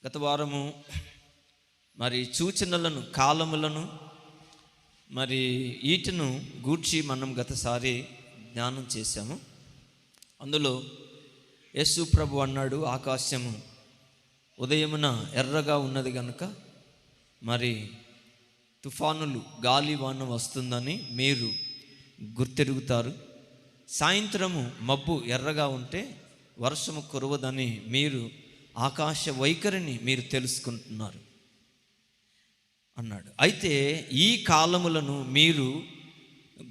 గత వారము మరి సూచనలను, కాలములను మరి వీటిను గూర్చి మనం గతసారి జ్ఞానం చేశాము. అందులో యేసు ప్రభు అన్నాడు, ఆకాశము ఉదయమున ఎర్రగా ఉన్నది కనుక మరి తుఫానులు, గాలివాన వస్తుందని మీరు గుర్తెరుగుతారు. సాయంత్రము మబ్బు ఎర్రగా ఉంటే వర్షము కురవదని మీరు ఆకాశ వైఖరిని మీరు తెలుసుకుంటున్నారు అన్నాడు. అయితే ఈ కాలములను మీరు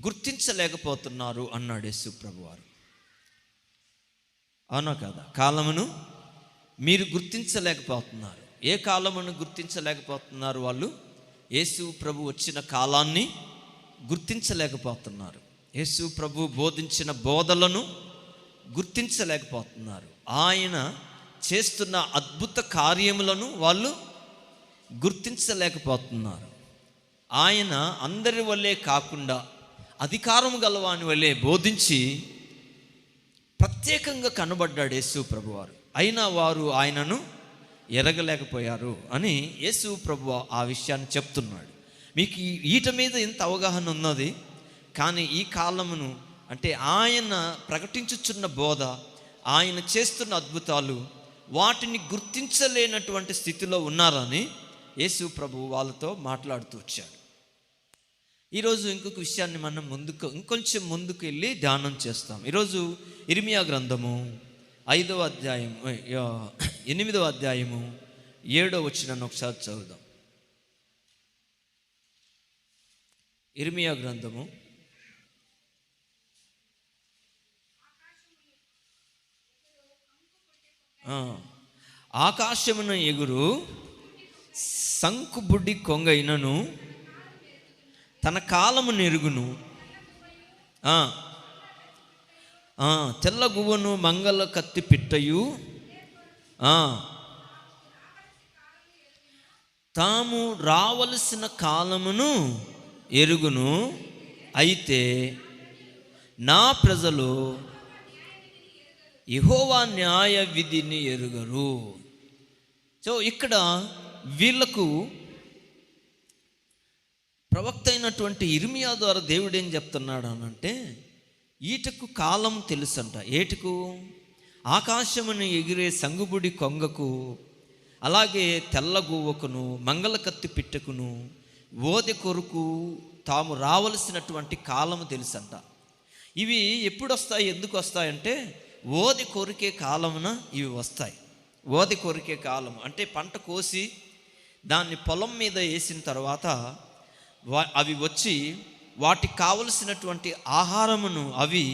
గుర్తించలేకపోతున్నారు అన్నాడు యేసు ప్రభువారు. అవునా కదా? కాలమును మీరు గుర్తించలేకపోతున్నారు. ఏ కాలమును గుర్తించలేకపోతున్నారు? వాళ్ళు యేసు ప్రభు వచ్చిన కాలాన్ని గుర్తించలేకపోతున్నారు. యేసు ప్రభు బోధించిన బోధలను గుర్తించలేకపోతున్నారు. ఆయన చేస్తున్న అద్భుత కార్యములను వాళ్ళు గుర్తించలేకపోతున్నారు. ఆయన అందరి వల్లే కాకుండా అధికారము గలవాని వల్లే బోధించి ప్రత్యేకంగా కనబడ్డాడు యేసు ప్రభువారు. అయినా వారు ఆయనను ఎరగలేకపోయారు అని యేసు ప్రభువు ఆ విషయాన్ని చెప్తున్నాడు. మీకు వీటి మీద ఎంత అవగాహన ఉన్నది, కానీ ఈ కాలమును అంటే ఆయన ప్రకటించుచున్న బోధ, ఆయన చేస్తున్న అద్భుతాలు, వాటిని గుర్తించలేనటువంటి స్థితిలో ఉన్నారని యేసు ప్రభు వాళ్ళతో మాట్లాడుతూ వచ్చాడు. ఈరోజు ఇంకొక విషయాన్ని మనం ఇంకొంచెం ముందుకు వెళ్ళి ధ్యానం చేస్తాం. ఈరోజు ఇర్మియా గ్రంథము 5వ అధ్యాయం 8వ అధ్యాయము 7వ వచనాన్ని ఒకసారి చదువుదాం. ఇర్మియా గ్రంథము ఆకాశమున ఎగురు సంకుబుడ్డి కొంగైనను తన కాలము నెరుగును, తెల్ల గువ్వను మంగళ కత్తి పిట్టయు తాము రావలసిన కాలమును ఎరుగును. అయితే నా ప్రజలు యెహోవా న్యాయ విధిని ఎరుగరు. సో ఇక్కడ వీళ్ళకు ప్రవక్త అయినటువంటి ఇర్మియా ద్వారా దేవుడు ఏం చెప్తున్నాడు అనంటే, ఈటకు కాలం తెలుసంట. ఏటుకు? ఆకాశమును ఎగిరే సంగుబుడి కొంగకు, అలాగే తెల్ల గువ్వకును, మంగళకత్తి పిట్టకును, ఓదె కొరకు తాము రావలసినటువంటి కాలము తెలుసంట. ఇవి ఎప్పుడు వస్తాయి, ఎందుకు వస్తాయంటే ఓది కొరికే కాలమున ఇవి వస్తాయి. ఓది కొరికే కాలం అంటే పంట కోసి దాన్ని పొలం మీద వేసిన తర్వాత అవి వచ్చి వాటికి కావలసినటువంటి ఆహారమును అవి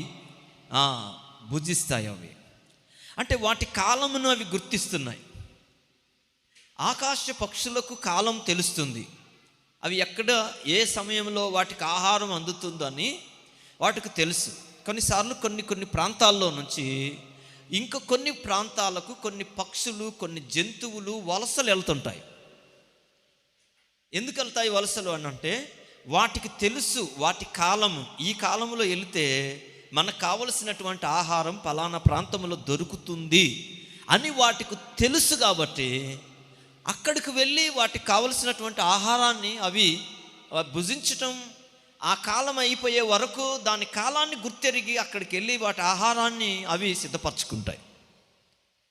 భుజిస్తాయి. అవి అంటే వాటి కాలమును అవి గుర్తిస్తున్నాయి. ఆకాశ పక్షులకు కాలం తెలుస్తుంది. అవి ఎక్కడ ఏ సమయంలో వాటికి ఆహారం అందుతుందని వాటికి తెలుసు. కొన్నిసార్లు కొన్ని ప్రాంతాల్లో నుంచి ఇంకా కొన్ని ప్రాంతాలకు కొన్ని పక్షులు, కొన్ని జంతువులు వలసలు వెళ్తుంటాయి. ఎందుకు వెళ్తాయి వలసలు అని అంటే, వాటికి తెలుసు వాటి కాలము, ఈ కాలంలో వెళితే మనకు కావలసినటువంటి ఆహారం పలానా ప్రాంతంలో దొరుకుతుంది అని వాటికి తెలుసు. కాబట్టి అక్కడికి వెళ్ళి వాటికి కావలసినటువంటి ఆహారాన్ని అవి భుజించటం, ఆ కాలం అయిపోయే వరకు దాని కాలాన్ని గుర్తెరిగి అక్కడికి వెళ్ళి వాటి ఆహారాన్ని అవి సిద్ధపరచుకుంటాయి.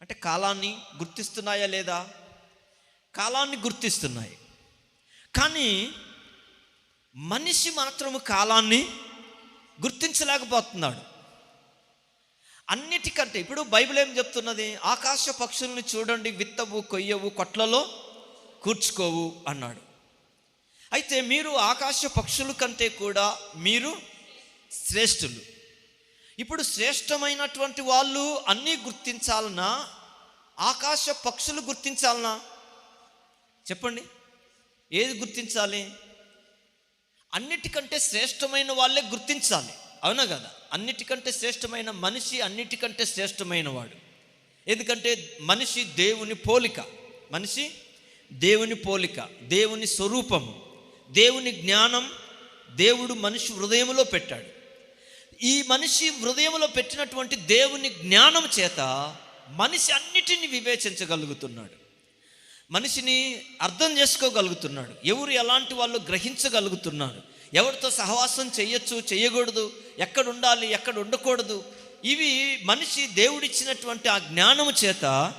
అంటే కాలాన్ని గుర్తిస్తున్నాయా లేదా? కాలాన్ని గుర్తిస్తున్నాయి. కానీ మనిషి మాత్రము కాలాన్ని గుర్తించలేకపోతున్నాడు. అన్నిటికంటే ఇప్పుడు బైబిల్ ఏం చెప్తున్నది? ఆకాశ పక్షుల్ని చూడండి, విత్తవు, కొయ్యవు, కొట్లలో కూర్చుకోవు అన్నాడు. అయితే మీరు ఆకాశ పక్షుల కంటే కూడా మీరు శ్రేష్ఠులు. ఇప్పుడు శ్రేష్టమైనటువంటి వాళ్ళు అన్నీ గుర్తించాలన్నా, ఆకాశ పక్షులు గుర్తించాలన్నా? చెప్పండి, ఏది గుర్తించాలి? అన్నిటికంటే శ్రేష్టమైన వాళ్ళే గుర్తించాలి. అవునా కదా? అన్నిటికంటే శ్రేష్టమైన మనిషి అన్నిటికంటే శ్రేష్టమైన వాడు. ఎందుకంటే మనిషి దేవుని పోలిక, మనిషి దేవుని పోలిక, దేవుని స్వరూపము, దేవుని జ్ఞానం దేవుడు మనిషి హృదయంలో పెట్టాడు. ఈ మనిషి హృదయంలో పెట్టినటువంటి దేవుని జ్ఞానం చేత మనిషి అన్నిటిని వివేచించగలుగుతున్నాడు. మనిషిని అర్థం చేసుకోగలుగుతున్నాడు, ఎవరు ఎలాంటి వాళ్ళు గ్రహించగలుగుతున్నాడు, ఎవరితో సహవాసం చేయొచ్చు చేయకూడదు, ఎక్కడ ఉండాలి ఎక్కడ ఉండకూడదు. ఇవి మనిషి దేవుడిచ్చినటువంటి ఆ జ్ఞానము చేత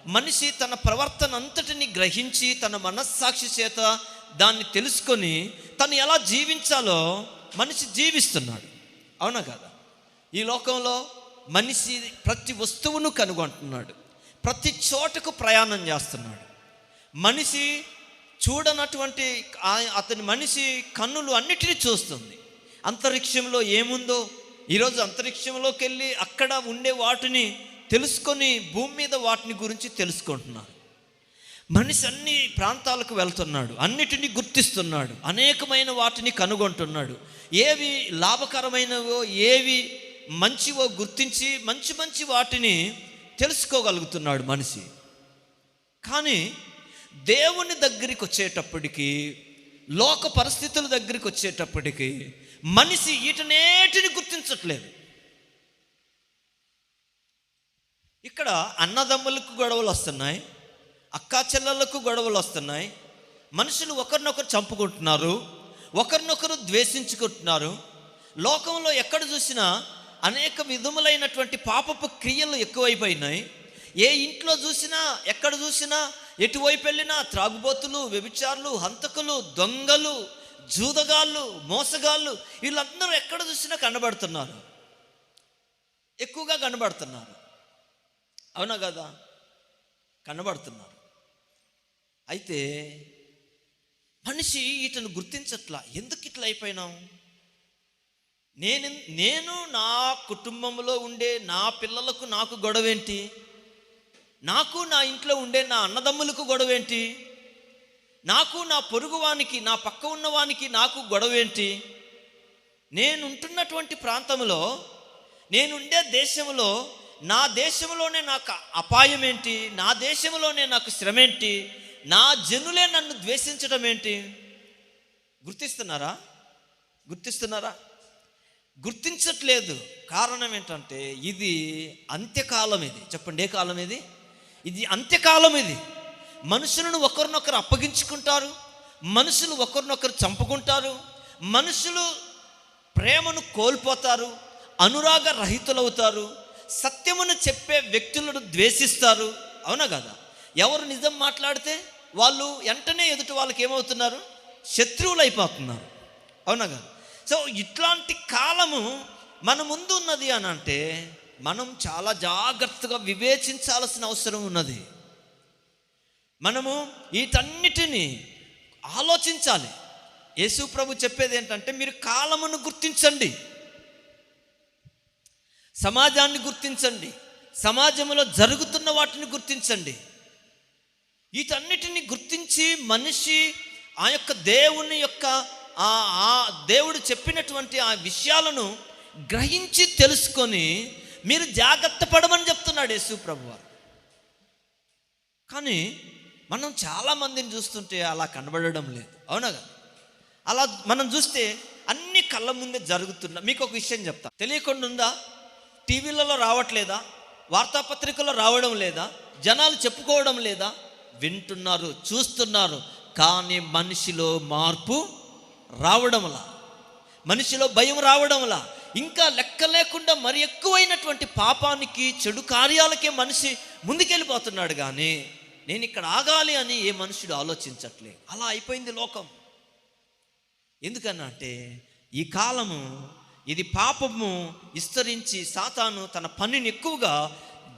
మనిషి తన ప్రవర్తన అంతటిని గ్రహించి తన మనస్సాక్షి చేత దాన్ని తెలుసుకొని తను ఎలా జీవించాలో మనిషి జీవిస్తున్నాడు. అవునా కదా? ఈ లోకంలో మనిషి ప్రతి వస్తువును కనుగొంటున్నాడు, ప్రతి చోటకు ప్రయాణం చేస్తున్నాడు. మనిషి చూడనటువంటి అతని మనిషి కన్నులు అన్నిటినీ చూస్తుంది. అంతరిక్షంలో ఏముందో ఈరోజు అంతరిక్షంలోకి వెళ్ళి అక్కడ ఉండే వాటిని తెలుసుకొని భూమి మీద వాటిని గురించి తెలుసుకుంటున్నారు. మనిషి అన్ని ప్రాంతాలకు వెళ్తున్నాడు, అన్నిటినీ గుర్తిస్తున్నాడు, అనేకమైన వాటిని కనుగొంటున్నాడు. ఏవి లాభకరమైనవో ఏవి మంచివో గుర్తించి మంచి మంచి వాటిని తెలుసుకోగలుగుతున్నాడు మనిషి. కానీ దేవుని దగ్గరికి వచ్చేటప్పటికి, లోక పరిస్థితుల దగ్గరికి వచ్చేటప్పటికి మనిషి వీటన్నిటిని గుర్తించట్లేదు. ఇక్కడ అన్నదమ్ములకు గొడవలు వస్తున్నాయి, అక్కా చెల్లెళ్ళకు గొడవలు వస్తున్నాయి, మనుషులు ఒకరినొకరు చంపుకుంటున్నారు, ఒకరినొకరు ద్వేషించుకుంటున్నారు. లోకంలో ఎక్కడ చూసినా అనేక విధములైనటువంటి పాపపు క్రియలు ఎక్కువైపోయినాయి. ఏ ఇంట్లో చూసినా ఎక్కడ చూసినా ఎటువైపు వెళ్ళినా త్రాగుబోతులు, వ్యభిచారులు, హంతకులు, దొంగలు, జూదగాళ్ళు, మోసగాళ్ళు వీళ్ళందరూ ఎక్కడ చూసినా కనబడుతున్నారు, ఎక్కువగా కనబడుతున్నారు. అవునా కదా? కనబడుతున్నారు. అయితే మనిషి వీటిని గుర్తించట్లా. ఎందుకు ఇట్లా అయిపోయినాం? నేను నా కుటుంబంలో ఉండే నా పిల్లలకు నాకు గొడవేంటి? నాకు నా ఇంట్లో ఉండే నా అన్నదమ్ములకు గొడవేంటి? నాకు నా పొరుగువానికి, నా పక్క ఉన్నవానికి నాకు గొడవేంటి? నేనుంటున్నటువంటి ప్రాంతంలో, నేనుండే దేశంలో, నా దేశంలోనే నాకు అపాయం ఏంటి? నా దేశంలోనే నాకు శ్రమ ఏంటి? నా జనులే నన్ను ద్వేషించడం ఏంటి? గుర్తిస్తున్నారా? గుర్తించట్లేదు. కారణం ఏంటంటే ఇది అంత్యకాలం. ఇది చెప్పండి, ఏ కాలం ఇది? ఇది అంత్యకాలం. ఇది మనుషులను ఒకరినొకరు అప్పగించుకుంటారు, మనుషులు ఒకరినొకరు చంపుకుంటారు, మనుషులు ప్రేమను కోల్పోతారు, అనురాగ రహితులవుతారు, సత్యమును చెప్పే వ్యక్తులను ద్వేషిస్తారు. అవునా కదా? ఎవరు నిజం మాట్లాడితే వాళ్ళు వెంటనే ఎదుటి వాళ్ళకి ఏమవుతున్నారు? శత్రువులు అయిపోతున్నారు. అవునా కదా? సో ఇట్లాంటి కాలము మన ముందు ఉన్నది అని అంటే మనం చాలా జాగ్రత్తగా వివేచించాల్సిన అవసరం ఉన్నది. మనము వీటన్నిటినీ ఆలోచించాలి. యేసు ప్రభు చెప్పేది ఏంటంటే, మీరు కాలమును గుర్తించండి, సమాజాన్ని గుర్తించండి, సమాజంలో జరుగుతున్న వాటిని గుర్తించండి. వీటన్నిటిని గుర్తించి మనిషి ఆ యొక్క దేవుని యొక్క ఆ దేవుడు చెప్పినటువంటి ఆ విషయాలను గ్రహించి తెలుసుకొని మీరు జాగ్రత్త పడమని చెప్తున్నాడు యేసు ప్రభువారు. కానీ మనం చాలామందిని చూస్తుంటే అలా కనబడడం లేదు. అవునా కదా? అలా మనం చూస్తే అన్ని కళ్ళ ముందే జరుగుతున్నా. మీకు ఒక విషయం చెప్తా, తెలియకుండా ఉందా? టీవీలలో రావట్లేదా? వార్తాపత్రికల్లో రావడం లేదా? జనాలు చెప్పుకోవడం లేదా? వింటున్నారు, చూస్తున్నారు, కానీ మనిషిలో మార్పు రావడంలా, మనిషిలో భయం రావడంలా, ఇంకా లెక్క లేకుండా మరి ఎక్కువైనటువంటి పాపానికి, చెడు కార్యాలకే మనిషి ముందుకెళ్ళిపోతున్నాడు. కానీ నేను ఇక్కడ ఆగాలి అని ఏ మనుషుడు ఆలోచించట్లే. అలా అయిపోయింది లోకం. ఎందుకనంటే ఈ కాలము ఇది పాపము విస్తరించి సాతాను తన పనిని ఎక్కువగా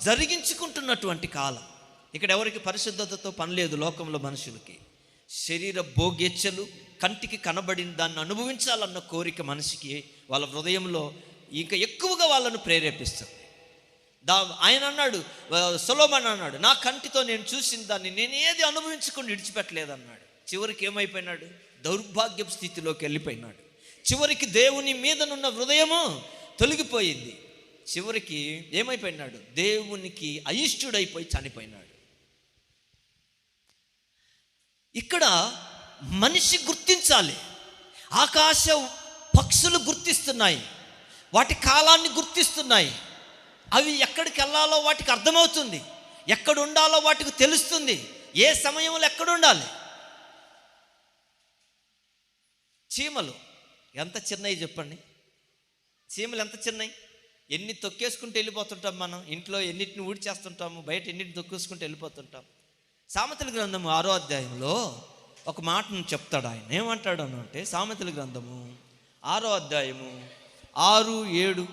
జరిగించుకుంటున్నటువంటి కాలం. ఇక్కడ ఎవరికి పరిశుద్ధతతో పని లేదు. లోకంలో మనుషులకి శరీర భోగేచ్ఛలు, కంటికి కనబడిన దాన్ని అనుభవించాలన్న కోరిక మనిషికి వాళ్ళ హృదయంలో ఇంకా ఎక్కువగా వాళ్ళను ప్రేరేపిస్తుంది. ఆయన అన్నాడు, సొలొమోను అన్నాడు, నా కంటితో నేను చూసిన దాన్ని నేను ఏది అనుభవించుకొని విడిచిపెట్టలేదన్నాడు. చివరికి ఏమైపోయినాడు? దౌర్భాగ్యపు స్థితిలోకి వెళ్ళిపోయినాడు. చివరికి దేవుని మీదనున్న హృదయము తొలగిపోయింది. చివరికి ఏమైపోయినాడు? దేవునికి అయిష్టుడైపోయి చనిపోయినాడు. ఇక్కడ మనిషి గుర్తించాలి. ఆకాశ పక్షులు గుర్తిస్తున్నాయి, వాటి కాలాన్ని గుర్తిస్తున్నాయి. అవి ఎక్కడికి వెళ్ళాలో వాటికి అర్థమవుతుంది, ఎక్కడ ఉండాలో వాటికి తెలుస్తుంది. ఏ సమయంలో ఎక్కడుండాలి. చీమలు ఎంత చిన్నవి చెప్పండి. చీమలు ఎంత చిన్నవి, ఎన్ని తొక్కేసుకుంటూ వెళ్ళిపోతుంటాం. మనం ఇంట్లో ఎన్నిటిని ఊడ్చేస్తుంటాము, బయట ఎన్నిటిని తొక్కేసుకుంటూ వెళ్ళిపోతుంటాం. సామెతల గ్రంథము 6వ అధ్యాయంలో ఒక మాటను చెప్తాడు ఆయన. ఏమంటాడు అంటే, సామెతల గ్రంథము 6వ అధ్యాయము 6, 7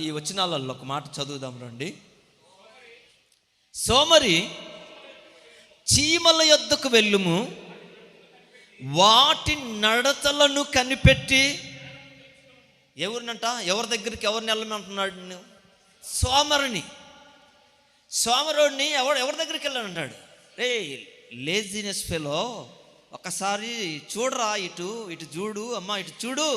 ఈ వచనాలలో ఒక మాట చదువుదాం రండి. సోమరి చీమల యొద్దకు వెళ్ళుము, వాటి నడతలను కనిపెట్టి. ఎవరినంట, ఎవరి దగ్గరికి ఎవరిని వెళ్ళమంటున్నాడు? సోమరిని. సోమరుడిని ఎవరి దగ్గరికి వెళ్ళానంటాడు? రే లేజినెస్ ఫెలో, ఒకసారి చూడరా, ఇటు చూడు అమ్మా, ఇటు చూడు.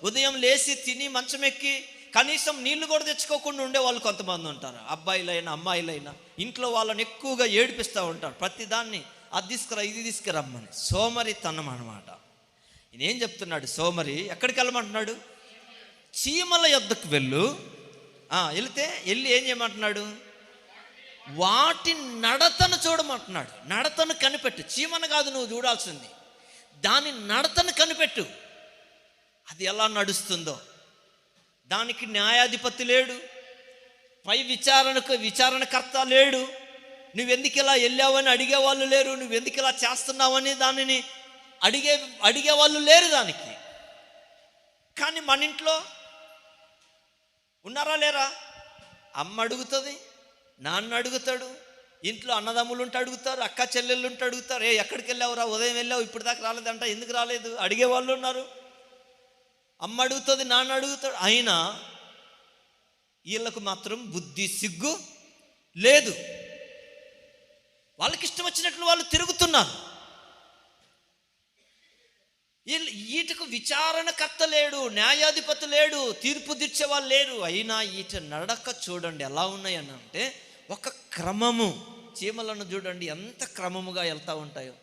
ఉదయం లేచి తిని మంచం ఎక్కి కనీసం నీళ్లు కూడా తెచ్చుకోకుండా ఉండే వాళ్ళు కొంతమంది ఉంటారు. అబ్బాయిలైనా అమ్మాయిలైనా ఇంట్లో వాళ్ళని ఎక్కువగా ఏడిపిస్తూ ఉంటారు. ప్రతిదాన్ని అది తీసుకురా, ఇది తీసుకురమ్మని. సోమరితనం అన్నమాట. నేనేం చెప్తున్నాడు? సోమరి ఎక్కడికి వెళ్ళమంటున్నాడు? చీమల యొద్దకు వెళ్ళి ఏం చేయమంటున్నాడు? వాటి నడతను చూడమంటున్నాడు. నడతను కనిపెట్టు. చీమను కాదు నువ్వు చూడాల్సింది, దాని నడతను కనిపెట్టు. అది ఎలా నడుస్తుందో. దానికి న్యాయాధిపతి లేడు, పై విచారణకర్త లేడు. నువ్వెందుకు ఇలా వెళ్ళావని అడిగేవాళ్ళు లేరు, నువ్వెందుకు ఇలా చేస్తున్నావని దానిని అడిగేవాళ్ళు లేరు దానికి. కానీ మన ఇంట్లో ఉన్నారా లేరా? అమ్మ అడుగుతుంది, నాన్న అడుగుతాడు, ఇంట్లో అన్నదమ్ములు ఉంటే అడుగుతారు, అక్క చెల్లెళ్ళు ఉంటే అడుగుతారు. ఎక్కడికి వెళ్ళావురా, ఉదయం వెళ్ళావు, ఇప్పుడు దాకా రాలేదంట, ఎందుకు రాలేదు? అడిగేవాళ్ళు ఉన్నారు. అమ్మ అడుగుతుంది, నాన్న అడుగుతాడు. అయినా వీళ్ళకు మాత్రం బుద్ధి సిగ్గు లేదు. వాళ్ళకి ఇష్టం వచ్చినట్లు వాళ్ళు తిరుగుతున్నారు. వీటికి విచారణకర్త లేడు, న్యాయాధిపతి లేడు, తీర్పు తీర్చే వాళ్ళు లేరు. అయినా వీటి నడక చూడండి ఎలా ఉన్నాయని అంటే ఒక క్రమము. చీమలను చూడండి ఎంత క్రమముగా వెళ్తూ ఉంటాయో,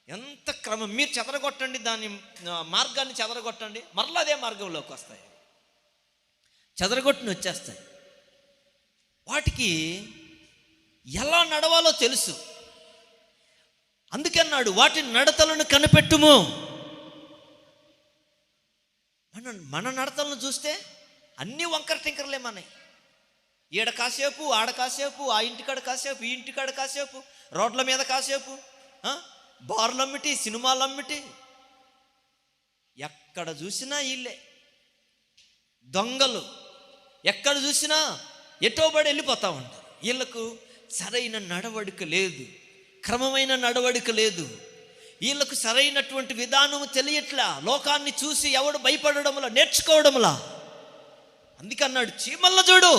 ఎంత క్రమం. మీరు చెదరగొట్టండి, దాని మార్గాన్ని చెదరగొట్టండి, మరలా అదే మార్గంలోకి వస్తాయి, చెదరగొట్టుని వచ్చేస్తాయి. వాటికి ఎలా నడవాలో తెలుసు. అందుకన్నాడు వాటి నడతలను కనిపెట్టుము. మన నడతలను చూస్తే అన్నీ వంకర టింకరలే మనవి. ఈడ కాసేపు, ఆడ కాసేపు, ఆ ఇంటికాడ కాసేపు, ఈ ఇంటికాడ కాసేపు, రోడ్ల మీద కాసేపు, బార్లు అమ్మిటి, సినిమాలు అమ్మిటి, ఎక్కడ చూసినా వీళ్ళే దొంగలు. ఎక్కడ చూసినా ఎటోబడి వెళ్ళిపోతా ఉంటారు. వీళ్ళకు సరైన నడవడిక లేదు, క్రమమైన నడవడిక లేదు. వీళ్ళకు సరైనటువంటి విధానము తెలియట్లా. లోకాన్ని చూసి ఎవడు భయపడడంలా, నేర్చుకోవడంలా. అందుకన్నాడు చీమల్లో చూడు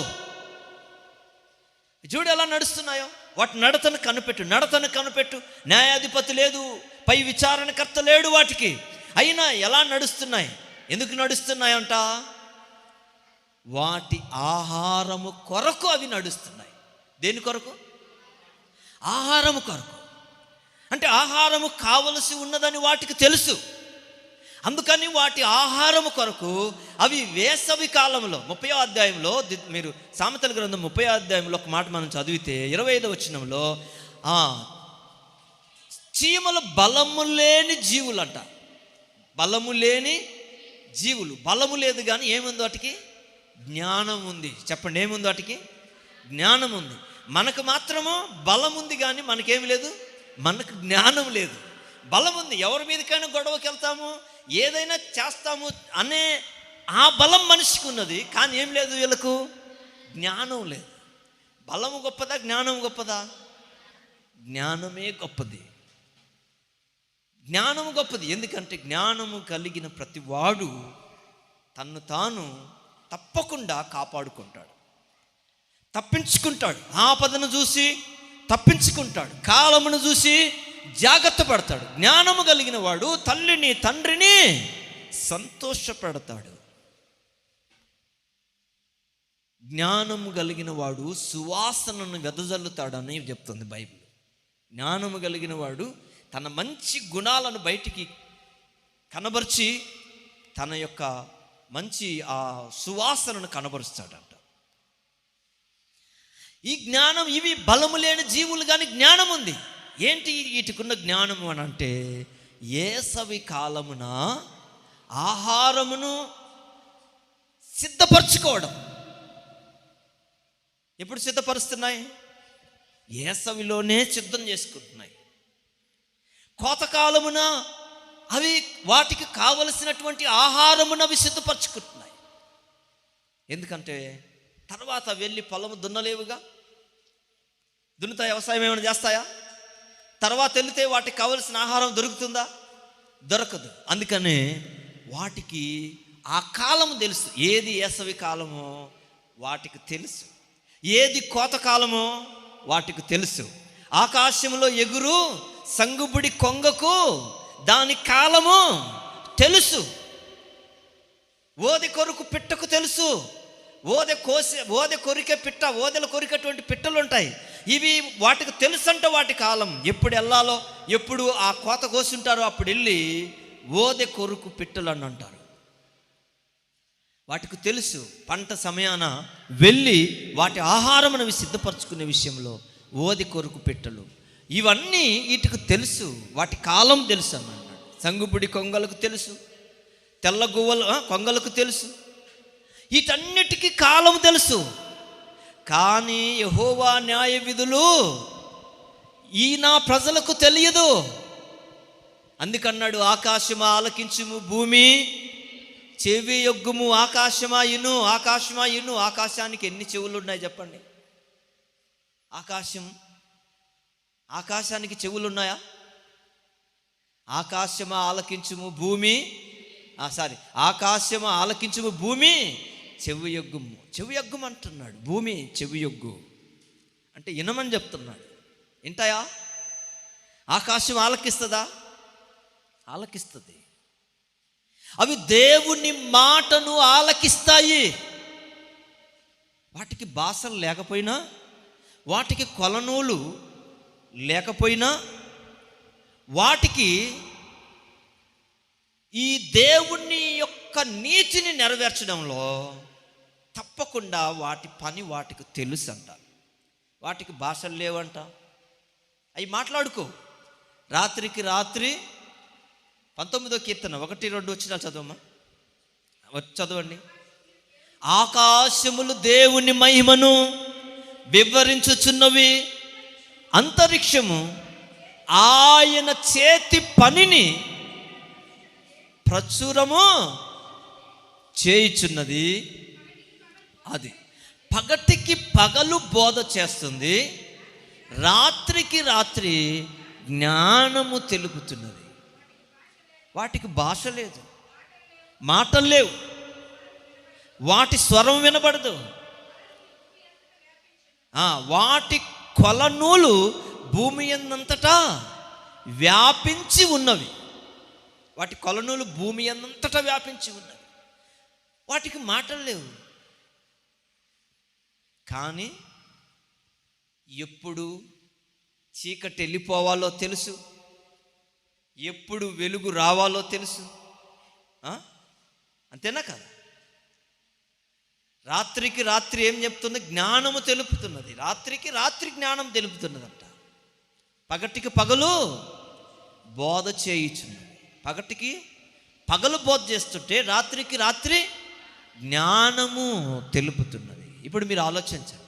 ఎలా నడుస్తున్నాయో, వాటి నడతను కనిపెట్టు. న్యాయాధిపతి లేదు, పై విచారణకర్త లేడు వాటికి. అయినా ఎలా నడుస్తున్నాయి? ఎందుకు నడుస్తున్నాయంట? వాటి ఆహారము కొరకు అవి నడుస్తున్నాయి. దేని కొరకు? ఆహారము కొరకు. అంటే ఆహారము కావలసి ఉన్నదని వాటికి తెలుసు. అందుకని వాటి ఆహారము కొరకు అవి వేసవి కాలంలో 30వ అధ్యాయంలో, మీరు సామెతల గ్రంథం 30వ అధ్యాయంలో ఒక మాట మనం చదివితే 25వ వచనంలో చీమలు బలము లేని జీవులంట. బలము లేని జీవులు. బలము లేదు కానీ ఏముంది వాటికి? జ్ఞానం ఉంది. చెప్పండి, ఏముంది వాటికి? జ్ఞానం ఉంది. మనకు మాత్రము బలం ఉంది కానీ మనకేమి లేదు, మనకు జ్ఞానం లేదు. బలం ఉంది, ఎవరి మీదకైనా గొడవకి వెళ్తాము, ఏదైనా చేస్తాము అనే ఆ బలం మనిషికి ఉన్నది. కానీ ఏం లేదు, వీళ్ళకు జ్ఞానం లేదు. బలము గొప్పదా, జ్ఞానం గొప్పదా? జ్ఞానమే గొప్పది. జ్ఞానము గొప్పది. ఎందుకంటే జ్ఞానము కలిగిన ప్రతి వాడు తన్ను తాను తప్పకుండా కాపాడుకుంటాడు, తప్పించుకుంటాడు. ఆపదను చూసి తప్పించుకుంటాడు, కాలమును చూసి జాగ్రత్త పడతాడు. జ్ఞానము కలిగిన వాడు తల్లిని తండ్రిని సంతోషపెడతాడు. జ్ఞానము కలిగిన వాడు సువాసనను వెదజల్లుతాడని చెప్తుంది బైబిల్. జ్ఞానము కలిగిన వాడు తన మంచి గుణాలను బయటికి కనబరిచి తన యొక్క మంచి ఆ సువాసనను కనబరుస్తాడంట. ఈ జ్ఞానం, ఇవి బలము లేని జీవులు కానీ జ్ఞానం ఉంది. ఏంటి వీటికున్న జ్ఞానము అని అంటే, వేసవి కాలమున ఆహారమును సిద్ధపరచుకోవడం. ఎప్పుడు సిద్ధపరుస్తున్నాయి? వేసవిలోనే సిద్ధం చేసుకుంటున్నాయి. కోతకాలమున అవి వాటికి కావలసినటువంటి ఆహారమును అవి సిద్ధపరచుకుంటున్నాయి. ఎందుకంటే తర్వాత వెళ్ళి పొలము దున్నలేవుగా. దున్నుతాయి? వ్యవసాయం ఏమైనా చేస్తాయా? తర్వాత వెళితే వాటికి కావలసిన ఆహారం దొరుకుతుందా? దొరకదు. అందుకనే వాటికి ఆ కాలం తెలుసు. ఏది వేసవి కాలమో వాటికి తెలుసు, ఏది కోతకాలమో వాటికి తెలుసు. ఆకాశంలో ఎగురు సంగుబుడి కొంగకు దాని కాలము తెలుసు. ఓదె కొరకు పిట్టకు తెలుసు. ఓదె కొరికే పిట్ట, ఓదెలు కొరికేటువంటి పిట్టలు ఉంటాయి. ఇవి వాటికి తెలుసంట వాటి కాలం. ఎప్పుడు వెళ్ళాలో, ఎప్పుడు ఆ కోత కోసుంటారో అప్పుడు వెళ్ళి ఓదె కొరుకు పిట్టలు అని అంటారు. వాటికి తెలుసు. పంట సమయాన వెళ్ళి వాటి ఆహారం అవి సిద్ధపరచుకునే విషయంలో ఓది కొరుకు పిట్టలు, ఇవన్నీ వీటికి తెలుసు. వాటి కాలం తెలుసు అన్నాడు. సంగుబుడి కొంగలకు తెలుసు, తెల్ల గువ్వలు కొంగలకు తెలుసు. వీటన్నిటికీ కాలం తెలుసు. కానీ యెహోవా న్యాయ విధులు ఈ నా ప్రజలకు తెలియదు. అందుకన్నాడు, ఆకాశమా ఆలకించుము, భూమి చెవి యొగ్గుము. ఆకాశమా ఇను, ఆకాశమా ఇను. ఆకాశానికి ఎన్ని చెవులు ఉన్నాయి చెప్పండి? ఆకాశానికి చెవులు ఉన్నాయా? ఆకాశమా ఆలకించుము, భూమి ఆకాశమా ఆలకించుము, భూమి చెవి యొగ్గుము. చెవి యొగ్గుము అంటున్నాడు. భూమి చెవి యొగ్గు అంటే వినమని చెప్తున్నాడు. వింటాయా? ఆకాశం ఆలకిస్తుందా? ఆలకిస్తుంది. అవి దేవుని మాటను ఆలకిస్తాయి. వాటికి భాషలు లేకపోయినా, వాటికి కొలనూలు లేకపోయినా, వాటికి ఈ దేవుని యొక్క నీతిని నెరవేర్చడంలో తప్పకుండా వాటి పని వాటికి తెలుసు అంట. వాటికి భాషలు లేవంట. అవి మాట్లాడుకో. రాత్రికి రాత్రి 19వ కీర్తన 1-2 వచ్చినా చదవమ్మా. చదవండి. ఆకాశములు దేవుని మహిమను వివరించుచున్నవి, అంతరిక్షము ఆయన చేతి పనిని ప్రచురము చేయుచున్నది. అది పగటికి పగలు బోధ చేస్తుంది, రాత్రికి రాత్రి జ్ఞానము తెలుపుతున్నది. వాటికి భాష లేదు, మాటలు లేవు, వాటి స్వరం వినబడదు. వాటి కొలనూలు భూమి అంతటా వ్యాపించి ఉన్నవి. వాటి కొలనూలు భూమి అంతటా వ్యాపించి ఉన్నవి. వాటికి మాటలు లేవు. కానీ ఎప్పుడు చీకటి వెళ్ళిపోవాలో తెలుసు, ఎప్పుడు వెలుగు రావాలో తెలుసు. అంతేనా కదా? రాత్రికి రాత్రి ఏం చెప్తుంది? జ్ఞానము తెలుపుతున్నది. రాత్రికి రాత్రి జ్ఞానం తెలుపుతున్నదంట. పగటికి పగలు బోధ చేయుచున్నది. పగటికి పగలు బోధ చేస్తుంటే రాత్రికి రాత్రి జ్ఞానము తెలుపుతున్నది. ఇప్పుడు మీరు ఆలోచించండి.